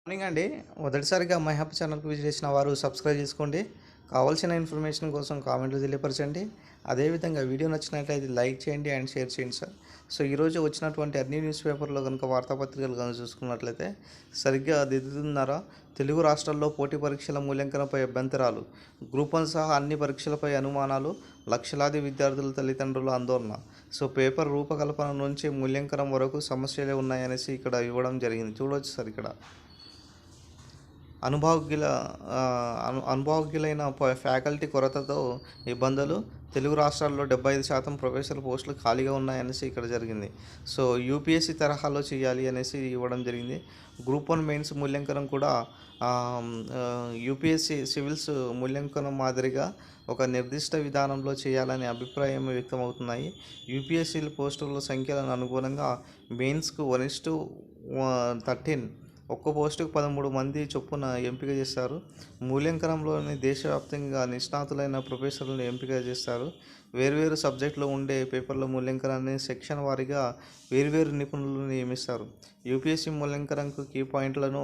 Morning అండి. మొదటిసారిగా my hub ఛానల్కి విజిట్ చేసిన వారు సబ్స్క్రైబ్ చేసుకోండి. కావాల్సిన ఇన్ఫర్మేషన్ కోసం కామెంట్లు తెలియపరచండి. అదేవిధంగా వీడియో నచ్చినట్లయితే లైక్ చేయండి అండ్ షేర్ చేయండి సార్. సో ఈరోజు వచ్చినటువంటి అన్ని న్యూస్ పేపర్లో కనుక వార్తాపత్రికలు కనుక చూసుకున్నట్లయితే సరిగ్గా దిద్దుతున్నారా, తెలుగు రాష్ట్రాల్లో పోటీ పరీక్షల మూల్యాంకనంపై అభ్యంతరాలు, గ్రూప్ 1 సహా అన్ని పరీక్షలపై అనుమానాలు, లక్షలాది విద్యార్థుల తల్లిదండ్రుల ఆందోళన. సో పేపర్ రూపకల్పన నుంచి మూల్యాంకనం వరకు సమస్యలే ఉన్నాయనేసి ఇక్కడ ఇవ్వడం జరిగింది. చూడవచ్చు సార్ ఇక్కడ అనుభవజ్ఞుల అనుభవజ్ఞులైన ఫ్యాకల్టీ కొరతతో ఇబ్బందులు, తెలుగు రాష్ట్రాల్లో 75% ప్రొఫెసర్ పోస్టులు ఖాళీగా ఉన్నాయనేసి ఇక్కడ జరిగింది. సో యూపీఎస్సీ తరహాలో చేయాలి అనేసి ఇవ్వడం జరిగింది. గ్రూప్ 1 మెయిన్స్ మూల్యాంకనం కూడా యూపీఎస్సీ సివిల్స్ మూల్యాంకనం మాదిరిగా ఒక నిర్దిష్ట విధానంలో చేయాలనే అభిప్రాయం వ్యక్తమవుతున్నాయి. యూపీఎస్సీ పోస్టుల సంఖ్యలను అనుగుణంగా మెయిన్స్కు 1:13 ఒక్క పోస్టుకు 13 మంది చొప్పున ఎంపిక చేస్తారు. మూల్యాంకనంలోని దేశవ్యాప్తంగా నిష్ణాతులైన ప్రొఫెసర్లను ఎంపిక చేస్తారు. వేర్వేరు సబ్జెక్టులో ఉండే పేపర్ల మూల్యాంకనాన్ని సెక్షన్ వారీగా వేర్వేరు నిపుణులను నియమిస్తారు. యూపీఎస్సీ మూల్యాంకనంకు కీ పాయింట్లను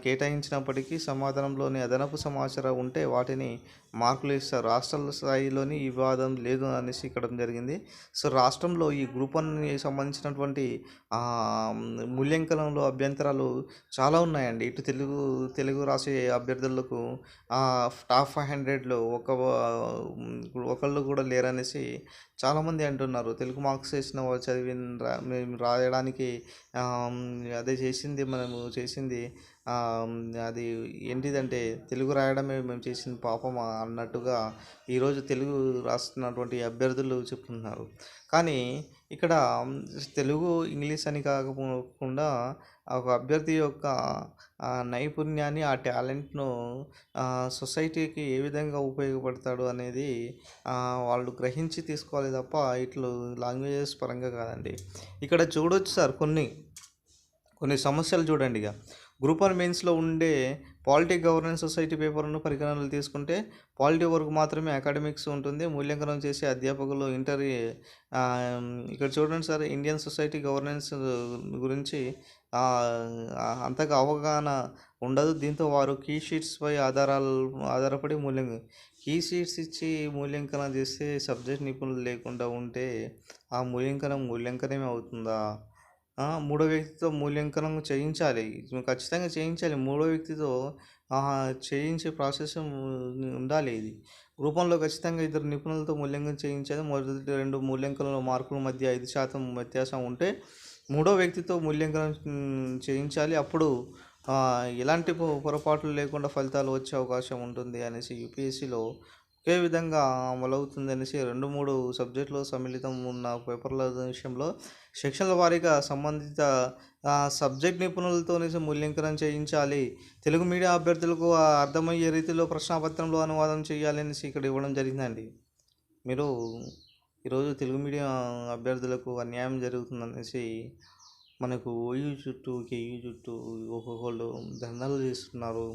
కేటాయించినప్పటికీ సమాధానంలోని అదనపు సమాచారం ఉంటే వాటిని మార్కులు ఇస్తారు. రాష్ట్రాల స్థాయిలోని ఈ వివాదం లేదు అనేసి ఇక్కడ జరిగింది. సో రాష్ట్రంలో ఈ గ్రూప్ 1కి సంబంధించినటువంటి మూల్యాంకనంలో అభ్యంతరాలు చాలా ఉన్నాయండి. ఇటు తెలుగు రాసే అభ్యర్థులకు టాప్ 500లో ఒకళ్ళు కూడా లేరనేసి చాలామంది అంటున్నారు. తెలుగు మార్క్స్ వేసిన వాళ్ళు మేము రాయడానికి అదే చేసింది, మనము చేసింది అది ఏంటిదంటే తెలుగు రాయడమే మేము చేసింది పాపం అన్నట్టుగా ఈరోజు తెలుగు రాస్తున్నటువంటి అభ్యర్థులు చెప్తున్నారు. కానీ ఇక్కడ తెలుగు ఇంగ్లీష్ అని కాకుండా ఒక అభ్యర్థి యొక్క నైపుణ్యాన్ని, ఆ టాలెంట్ను సొసైటీకి ఏ విధంగా ఉపయోగపడతాడు అనేది వాళ్ళు గ్రహించి తీసుకోవాలి తప్ప ఇట్లు లాంగ్వేజెస్ పరంగా కాదండి. ఇక్కడ చూడొచ్చు సార్ కొన్ని సమస్యలు చూడండి. ఇక గ్రూప్ 1 మెయిన్స్లో ఉండే పాలిటీ, గవర్నెన్స్, సొసైటీ పేపర్ను పరిగణనలు తీసుకుంటే పాలిటీ వరకు మాత్రమే అకాడమిక్స్ ఉంటుంది. మూల్యాంకనం చేసే అధ్యాపకులు ఇక్కడ చూడండి సార్, ఇండియన్ సొసైటీ గవర్నెన్స్ గురించి అంతగా అవగాహన ఉండదు. దీంతో వారు కీ షీట్స్పై ఆధారపడి కీ షీట్స్ ఇచ్చి మూల్యాంకనం చేస్తే సబ్జెక్ట్ నిపుణులు లేకుండా ఉంటే ఆ మూల్యాంకనమే అవుతుందా? మూడో వ్యక్తితో మూల్యాంకనం చేయించాలి, ఖచ్చితంగా చేయించాలి. మూడో వ్యక్తితో చేయించే ప్రాసెస్ ఉండాలి. ఇది గ్రూప్ 1లో ఖచ్చితంగా 2 నిపుణులతో మూల్యాంకనం చేయించాలి. మొదటి 2 మూల్యాంకనంలో మార్కుల మధ్య 5% వ్యత్యాసం ఉంటే మూడో వ్యక్తితో మూల్యాంకనం చేయించాలి. అప్పుడు ఎలాంటి పొరపాట్లు లేకుండా ఫలితాలు వచ్చే అవకాశం ఉంటుంది అనేసి యూపీఎస్సీలో ఒకే విధంగా అమలవుతుంది అనేసి 2-3 సబ్జెక్టులో సమ్మిళితం ఉన్న పేపర్ల విషయంలో సెక్షన్ల వారీగా సంబంధిత సబ్జెక్ట్ నిపుణులతోనే మూల్యాంకనం చేయించాలి. తెలుగు మీడియం అభ్యర్థులకు అర్థమయ్యే రీతిలో ప్రశ్నాపత్రంలో అనువాదం చేయాలి అనేసి ఇక్కడ ఇవ్వడం జరిగిందండి. మీరు ఈరోజు తెలుగు మీడియం అభ్యర్థులకు అన్యాయం జరుగుతుందనేసి మనకు ఓయూ చుట్టూ, కేయూ చుట్టూ ఒక్కొక్కళ్ళు ధర్నాలు చేస్తున్నారు.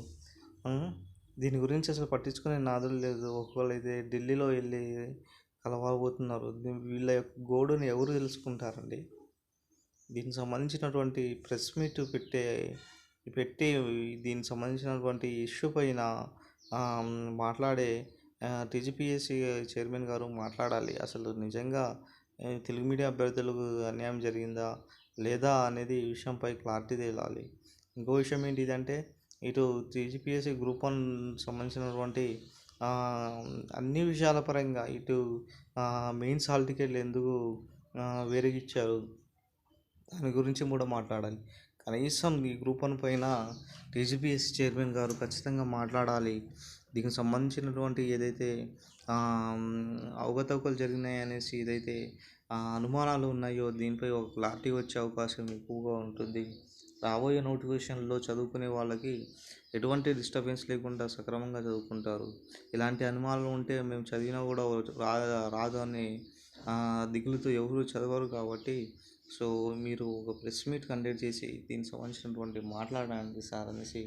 దీని గురించి అసలు పట్టించుకునే నాదులు లేదు. ఒక్కొక్కళ్ళు అయితే ఢిల్లీలో వెళ్ళి కలవబోతున్నారు. వీళ్ళ యొక్క గోడుని ఎవరు తెలుసుకుంటారండి? దీనికి సంబంధించినటువంటి ప్రెస్ మీట్ పెట్టి దీనికి సంబంధించినటువంటి ఇష్యూ పైన మాట్లాడే టీజీపీఎస్సీ చైర్మన్ గారు మాట్లాడాలి. అసలు నిజంగా తెలుగు మీడియం అభ్యర్థులకు అన్యాయం జరిగిందా లేదా అనేది ఈ విషయంపై క్లారిటీ తేలాలి. ఇంకో విషయం ఏంటిదంటే, ఇటు టీజీపీఎస్సీ గ్రూప్ 1 సంబంధించినటువంటి అన్ని విషయాల పరంగా ఇటు మెయిన్స్ హాల్ టికెట్లు ఎందుకు వేరేగా ఇచ్చారు దాని గురించి కూడా మాట్లాడాలి. కనీసం ఈ గ్రూప్ 1 పైన టీజీపీఎస్సీ చైర్మన్ గారు ఖచ్చితంగా మాట్లాడాలి. దీనికి సంబంధించినటువంటి ఏదైతే అవకతవకలు జరిగినాయి అనేసి ఏదైతే అనుమానాలు ఉన్నాయో దీనిపై ఒక క్లారిటీ వచ్చే అవకాశం ఎక్కువగా ఉంటుంది. రాబోయే నోటిఫికేషన్లో చదువుకునే వాళ్ళకి ఎటువంటి డిస్టర్బెన్స్ లేకుండా సక్రమంగా చదువుకుంటారు. ఇలాంటి అనుమానాలు ఉంటే మేము చదివినా కూడా రాదు అనే దిగులుతో ఎవరు చదవరు. కాబట్టి సో మీరు ఒక ప్రెస్ మీట్ కండక్ట్ చేసి దీనికి సంబంధించినటువంటి మాట్లాడండి సార్ అనేసి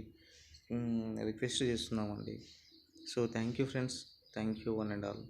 రిక్వెస్ట్ చేస్తున్నామండి. So thank you friends, thank you one and all.